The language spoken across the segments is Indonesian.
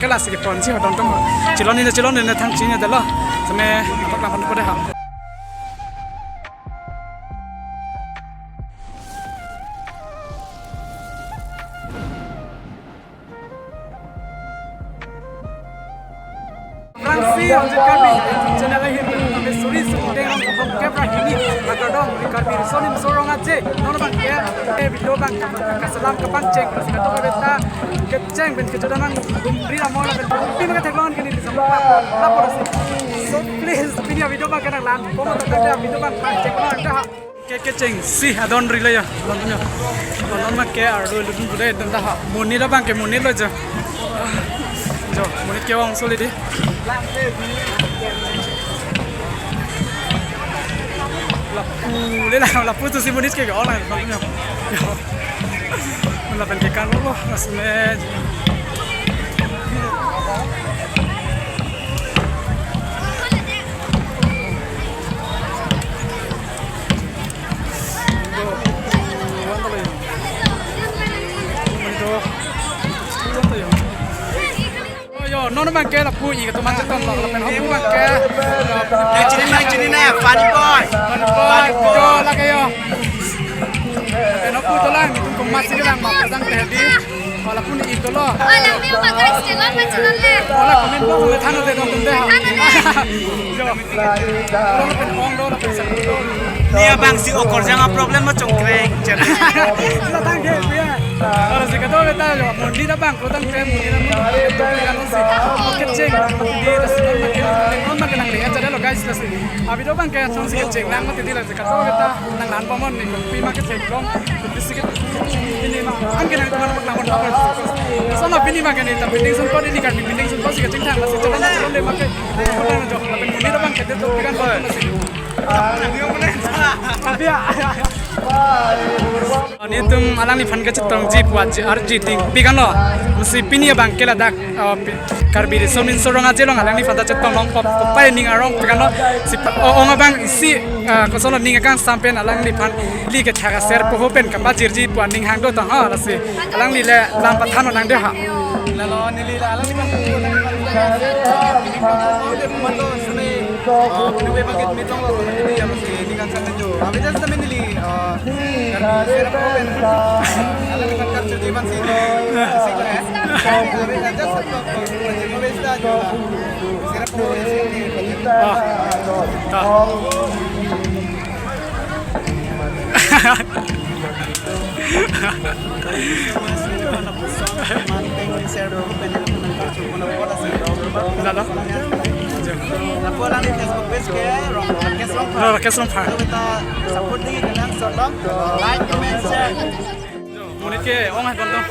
cái là sự kiện chỉ hoạt động trong chỉ lo nên thằng chỉ này đó cho nên bắt làm phần có thể học Francis ôngจะการบินจะนั่งให้เห็นเป็นสุริสุริเด้งของแคปราฮินีแล้วก็ดองการบินโซนิมโซรองอาเจน้องบังแกวิดีโอบังกัสลามกับบังเจงสิกาโตกับเบต้าเก็บเจงเป็นกิจการนั่งรีรามอลเป็นปีมันก็เทคโนโลยีนี่สำหรับลาปอร์สิ so please videoบังกันหลังผมต้องการวิดีโอบังเจงน้องจะเก็บเจงสิดอนรีเลยอ่ะลองดูน้องมาแกอ่ะดูลุ้นดูได้ตั้งแต่มุนี่แล้วบังแกมุนี่เลยจ้ะมุนี่เกี่ยวกับโซลิดla puto Simonis que hola la pendekan lo asme no no bangke la pui ke teman teman la pen hobu bangke Cini na funny boy yo la ke yo pen hobu to lang itu kemas ke lang ma pedang tedi wala pun itu lo wala meu bagage ke lo macam le wala komen bo le thano de dong de ha yo lo pen ong lo la pen sa Nia bang si okor jangan problem mo congkreng cina la tang de ya ora se kato beta yo mondi da bang protang pen mondi na mo to kan no se oke ceng di da se non ma kenang le aja lo guys la se abi do bang ke son se ceng lang ma ti la se kato beta nang lan pomon ni pi ma ke ceng long bisik ini ma an kenang to ma lang mon so na pini ma ke ni ta pini son ko ni kan pini son ko se ceng thang la se jalan jalan le ma ke ko na jo la pen mondi da bang ke to kan ko na se ini tuh alang ni fan kecil tong jeep buat RG ting pikan lo mesti pini bang kela dak karbiri somin sorong aja lo alang ni fan kecil tong long pop pai ning arong pikan lo si ong bang si kosolo ning kang sampai alang ni fan li ke chaga ser po hopen kamba jirji puan ning hang do tong ha la si alang ni le lam pathan nang de ha lalu ni li alang ni fan Pinubay bakit mitong lo ini ya mesti di kan sana jo. Abi jas tamen nili serap open. Alam kan capture di ban sini. Sini ya. Abi jas satu pinubay sta jo. Serap open sini. Lalu Napo lang di Facebook page kaya Rakesh Rompar. Kita support di dengan sodok like comment share. Munit ke ong hai bang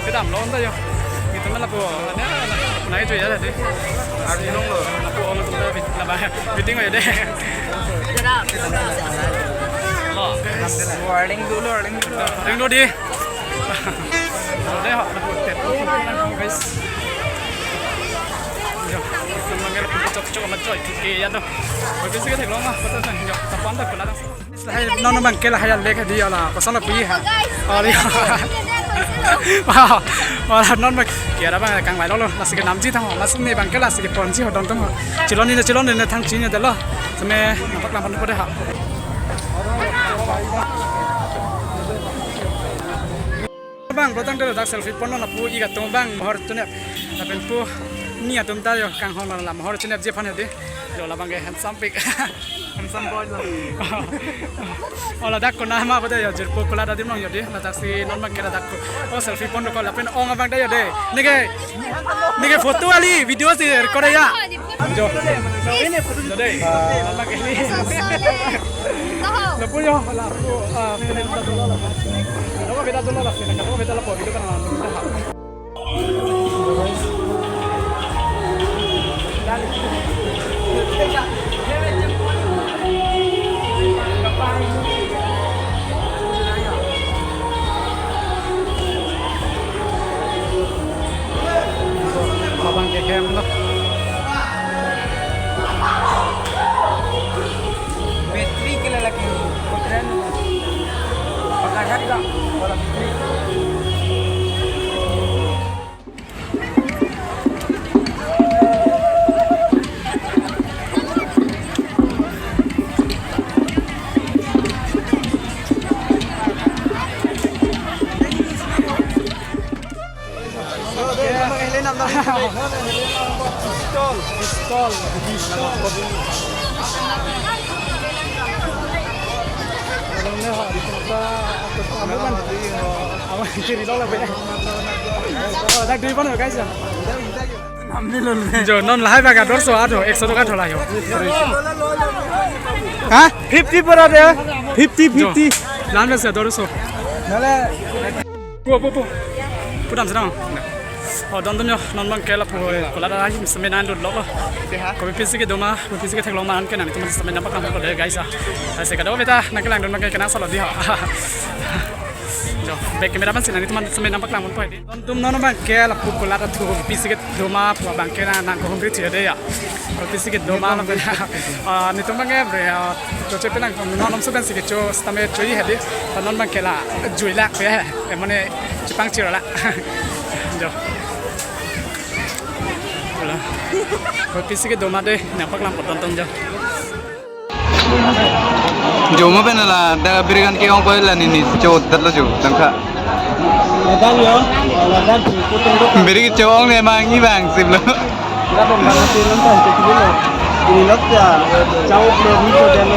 kita am lon ta yo. Kita mala ko na nai jo ya de. Ari long lo na ko ong ta bit la ba meeting ya de. Warning dulu. Ring do di. Để họ là một tệp guys. Non bang ke la hayal lek di ala pasal pi ha ali wala non bang kira bang kang lai lo lo la sikit namji thang la sini bang ke la sikit pon chi hodong tong chilon ni thang chi ni de lo same napak lam pan ko de ha bang protang de dak selfie pon na pu i ga tong bang hor tu ne la pen pu ni atum ta yo kang hon la hor tu ne je phan de yo la bang ge handsome pic handsome boy lo ola dak ko na ma ba de yo jir pu ko la da dim nong yo de la tak si non bang ke la dak ko o selfie pon ko la pen ong bang da yo de ni ke foto ali video si ko de ya jo ini foto de la bang ke ni la pu yo la pu Kalau beda dulu lah, kalau beda lah, itu kan abang kekem lah. Battery kila lagi. Keren. Pakai harga. Kalau battery Giờ non là hai ba cả đốt số ăn rồi, extra cả thôi là hiểu. Hả? 50 per day. 50. Làm được đốt số. Nó là Bu. Pudam sedang. Don nhá, non bang kela pu, kalau ada lagi seminan dulu loh. Kau pisik ke doma, pisik ke teklong makan kan, nanti masih seminan apa kamu kalau ada guys ah. Saya kata, oh beta, nak kelang don bang kena salah dia. Jo, baik kamera pun sih nanti teman seminan apa kamu pun. Don non bang kela pu kalau ada tu pisik ke doma, pu bang kena nak kau beri tiada ya. Kalau pisik ke doma lah beta. Ni tu bang ya, tu cepet nak non sudah sih ke jo, stamai cuy hadi, non bang kela jual lah, ya, emangnya Jepang ciro lah. Jo. Kau pisik ke doma deh, nampak lampu tonton je. Jo mo ben la da birigan ke ong ko la ni jo tat la jo tang kha Ladang yo, ladang potong dok. biri jo ong ne mang ni bang sim lo Kita pembantu nonton cek dulu. Ini lot ya, jauh dari itu dan